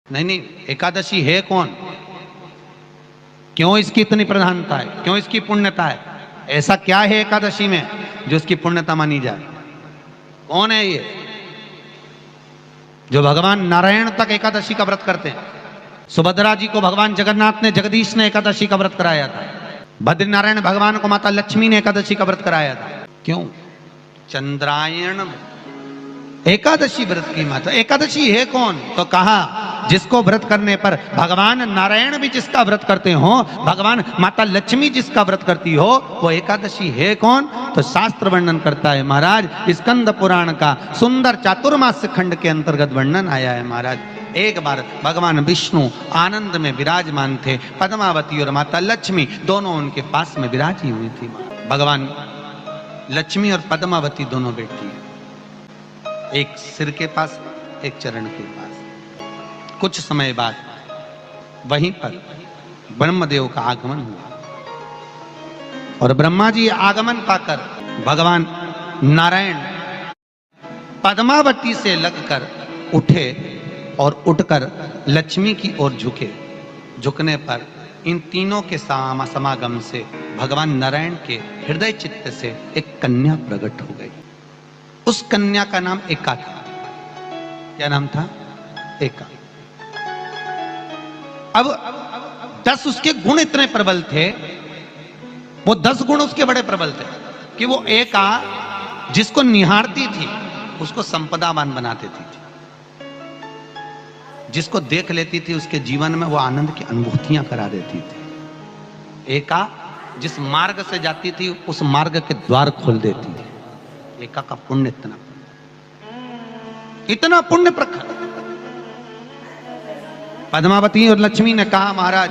नहीं नहीं, एकादशी है कौन, क्यों इसकी इतनी प्रधानता है, क्यों इसकी पुण्यता है, ऐसा क्या है एकादशी में जो इसकी पुण्यता मानी जाए? कौन है ये जो भगवान नारायण तक एकादशी का व्रत करते हैं? सुभद्रा जी को भगवान जगन्नाथ ने, जगदीश ने एकादशी का व्रत कराया था। बद्रीनारायण भगवान को माता लक्ष्मी ने एकादशी का व्रत कराया था। क्यों? चंद्रायण एकादशी व्रत की माता। एकादशी है कौन? तो कहा जिसको व्रत करने पर भगवान नारायण भी जिसका व्रत करते हो, भगवान माता लक्ष्मी जिसका व्रत करती हो, वो एकादशी है कौन? तो शास्त्र वर्णन करता है महाराज, स्कंद पुराण का सुंदर चातुर्मास खंड के अंतर्गत वर्णन आया है महाराज। एक बार भगवान विष्णु आनंद में विराजमान थे, पद्मावती और माता लक्ष्मी दोनों उनके पास में विराजी हुई थी। भगवान लक्ष्मी और पद्मावती दोनों बैठी हैं, एक सिर के पास, एक चरण के पास। कुछ समय बाद वहीं पर ब्रह्मदेव का आगमन हुआ और ब्रह्मा जी आगमन पाकर भगवान नारायण पद्मावती से लगकर उठे और उठकर लक्ष्मी की ओर झुके। झुकने पर इन तीनों के समागम से भगवान नारायण के हृदय चित्त से एक कन्या प्रकट हो गई। उस कन्या का नाम एका था। क्या नाम था? एका। अब 10 उसके गुण इतने प्रबल थे, वो 10 गुण उसके बड़े प्रबल थे कि वो एका जिसको निहारती थी उसको संपदावान बना देती थी, जिसको देख लेती थी उसके जीवन में वो आनंद की अनुभूतियां करा देती थी। एका जिस मार्ग से जाती थी उस मार्ग के द्वार खोल देती थी। एका का पुण्य इतना पुण्य प्रखर। पद्मावती और लक्ष्मी ने कहा महाराज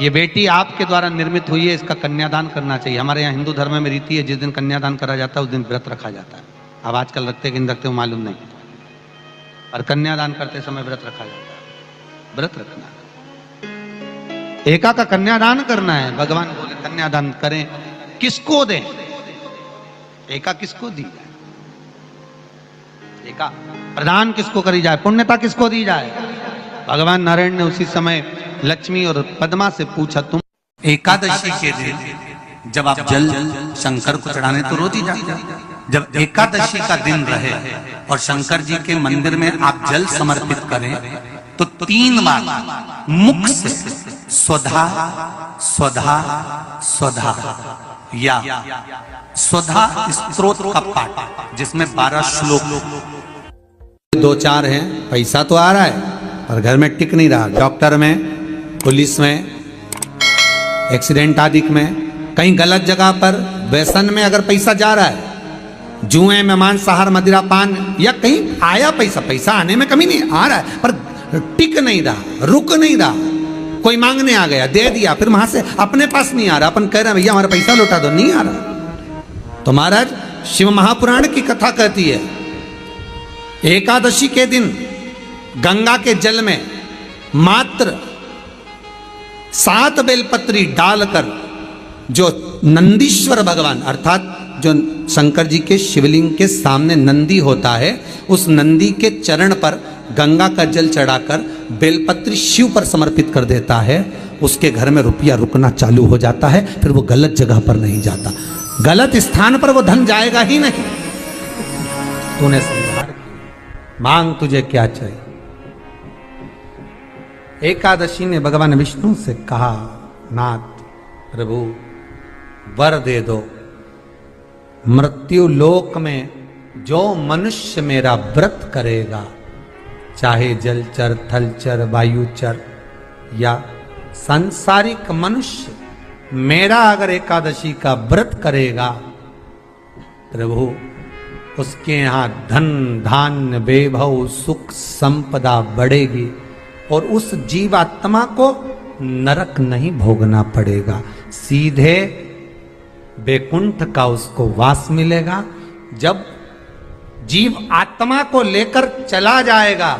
ये बेटी आपके द्वारा निर्मित हुई है, इसका कन्यादान करना चाहिए। हमारे यहाँ हिंदू धर्म में रीति है, जिस दिन कन्यादान करा जाता है उस दिन व्रत रखा जाता है। अब आजकल रखते कि नहीं रखते मालूम नहीं, और कन्यादान करते समय व्रत रखा जाता है। व्रत रखना, एका का कन्यादान करना है। भगवान बोले कन्यादान करें, किसको दें? एका किसको दी जाए? एका प्रदान किसको करी जाए? पुण्यता किसको दी जाए? भगवान नारायण ने उसी समय लक्ष्मी और पद्मा से पूछा, तुम एकादशी के दिन जब आप जल शंकर को चढ़ाने तो रोज ही जाते, जब एकादशी का दिन रहे और शंकर जी के मंदिर में आप जल समर्पित करें तो 3 बार मुख से स्वधा स्वधा स्वधा या स्वधा स्तोत्र का पाठ, जिसमें 12 श्लोक। 2-4 हैं, पैसा तो आ रहा है पर घर में टिक नहीं रहा। डॉक्टर में, पुलिस में, एक्सीडेंट आदि में, कहीं गलत जगह पर, व्यसन में अगर पैसा जा रहा है, जुए में, मांसाहार, मदिरा पान, या कहीं आया पैसा, पैसा आने में कमी नहीं, आ रहा है पर टिक नहीं रहा, रुक नहीं रहा। कोई मांगने आ गया, दे दिया, फिर वहां से अपने पास नहीं आ रहा, अपन कह रहे हैं भैया हमारा पैसा लौटा दो, नहीं आ रहा। तो महाराज शिव महापुराण की कथा कहती है एकादशी के दिन गंगा के जल में मात्र 7 बेलपत्री डालकर जो नंदीश्वर भगवान अर्थात जो शंकर जी के शिवलिंग के सामने नंदी होता है, उस नंदी के चरण पर गंगा का जल चढ़ाकर बेलपत्री शिव पर समर्पित कर देता है, उसके घर में रुपया रुकना चालू हो जाता है। फिर वो गलत जगह पर नहीं जाता, गलत स्थान पर वो धन जाएगा ही नहीं। तूने समझा, मांग तुझे क्या चाहिए। एकादशी ने भगवान विष्णु से कहा, नाथ प्रभु वर दे दो, मृत्यु लोक में जो मनुष्य मेरा व्रत करेगा, चाहे जलचर, थलचर, वायुचर या सांसारिक मनुष्य, मेरा अगर एकादशी का व्रत करेगा, प्रभु उसके यहाँ धन धान्य वैभव सुख संपदा बढ़ेगी और उस जीवात्मा को नरक नहीं भोगना पड़ेगा, सीधे वैकुंठ का उसको वास मिलेगा। जब जीव आत्मा को लेकर चला जाएगा,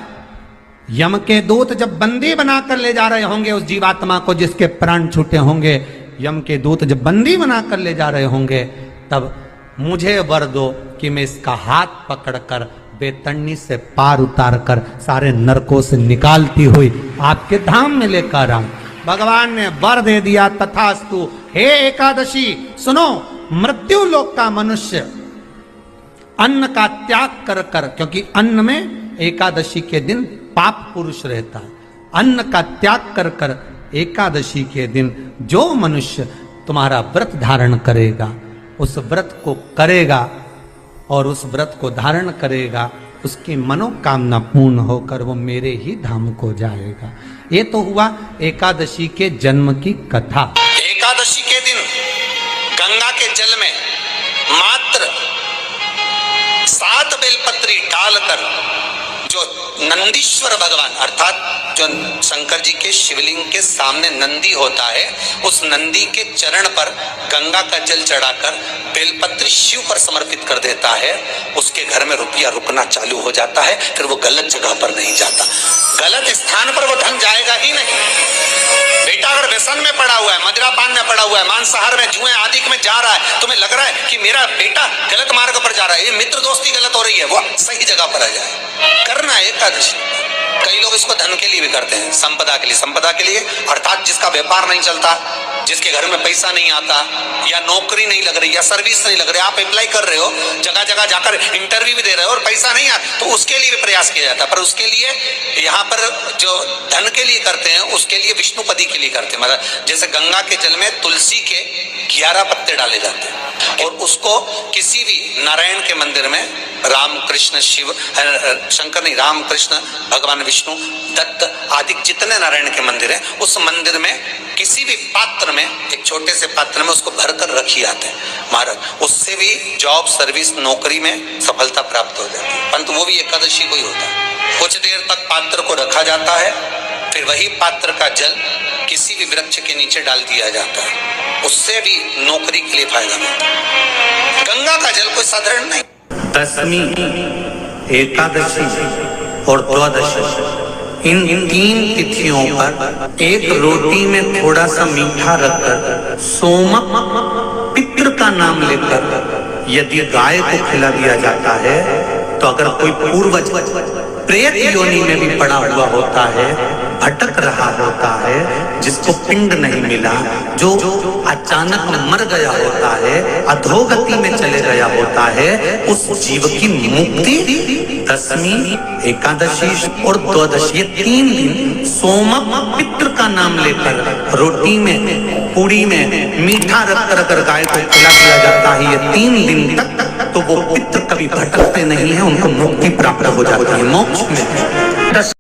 यम के दूत जब बंदी बनाकर ले जा रहे होंगे उस जीवात्मा को, जिसके प्राण छूटे होंगे, यम के दूत जब बंदी बनाकर ले जा रहे होंगे, तब मुझे वर दो कि मैं इसका हाथ पकड़कर बेतरनी से पार उतार कर सारे नरकों से निकालती हुई आपके धाम में लेकर आऊं। भगवान ने वर दे दिया, तथास्तु। हे एकादशी सुनो, मृत्यु लोक का मनुष्य अन्न का त्याग कर कर, क्योंकि अन्न में एकादशी के दिन पाप पुरुष रहता है, अन्न का त्याग कर कर एकादशी के दिन जो मनुष्य तुम्हारा व्रत धारण करेगा, उस व्रत को करेगा और उस व्रत को धारण करेगा, उसकी मनोकामना पूर्ण होकर वो मेरे ही धाम को जाएगा। ये तो हुआ एकादशी के जन्म की कथा। एकादशी के दिन गंगा के जल में मात्र 7 बेलपत्री डालकर जो नंदीश्वर भगवान अर्थात जो शंकर जी के शिवलिंग के सामने नंदी होता है, उस नंदी के चरण पर गंगा का जल चढ़ाकर बेलपत्री शिव पर समर्पित कर देता है, उसके घर में रुपया रुकना चालू हो जाता है। फिर वो गलत जगह पर नहीं जाता, गलत स्थान पर वो धन जाएगा ही नहीं। बेटा अगर व्यसन में पड़ा हुआ है, मदिरा पान में पड़ा हुआ है, मांसाहार में, जुए आदि में जा रहा है, तुम्हें लग रहा है कि मेरा बेटा गलत मार्ग पर जा रहा है, ये मित्र दोस्ती गलत हो रही है, वो सही जगह पर आ जाए। करना है एकादशी। कई लोग इसको धन के लिए भी करते हैं, संपदा के लिए। संपदा के लिए अर्थात जिसका व्यापार नहीं चलता, जिसके घर में पैसा नहीं आता, या नौकरी नहीं लग रही, या सर्विस नहीं लग रही, आप अप्लाई कर रहे हो, जगह जगह जाकर इंटरव्यू भी दे रहे हो और पैसा नहीं आता, तो उसके लिए भी प्रयास किया जाता है। पर उसके लिए यहाँ पर जो धन के लिए करते हैं, उसके लिए विष्णुपदी के लिए करते हैं। मतलब जैसे गंगा के जल में तुलसी के 11 पत्ते डाले जाते हैं और उसको किसी भी नारायण के मंदिर में राम कृष्ण शिव शंकर नहीं, राम कृष्ण भगवान विष्णु दत्त आदि जितने नारायण के मंदिर हैं, उस मंदिर में किसी भी पात्र में, एक छोटे से पात्र में उसको भरकर रखी आते हैं महाराज। उससे भी जॉब सर्विस नौकरी में सफलता प्राप्त हो जाती है। परंतु वो भी एकादशी को ही होता है। कुछ देर तक पात्र को रखा जाता है, फिर वही पात्र का जल किसी भी वृक्ष के नीचे डाल दिया जाता है, उससे भी नौकरी के लिए फायदा मिलता है। गंगा का जल कोई साधारण नहीं। दशमी, एकादशी और द्वादशी, इन 3 तिथियों पर एक रोटी में थोड़ा सा मीठा रखकर सोमक पितृ का नाम लेकर यदि गाय को खिला दिया जाता है, तो अगर कोई पूर्वज प्रेत योनि में भी पड़ा हुआ होता है, भटक रहा होता है, जिसको पिंड नहीं मिला, जो अचानक मर गया होता है, अधोगति में चले गया होता है, उस जीव की मुक्ति दशमी, एकादशी और द्वादशी, ये 3 दिन सोमक पितृ का नाम लेकर रोटी में, पूड़ी में मीठा रखकर अगर गाय को खिला दिया जाता है ये 3 दिन तक, तो वो पितृ कभी भटकते नहीं है, उनको मुक्ति प्राप्त हो जाती है मोक्ष में।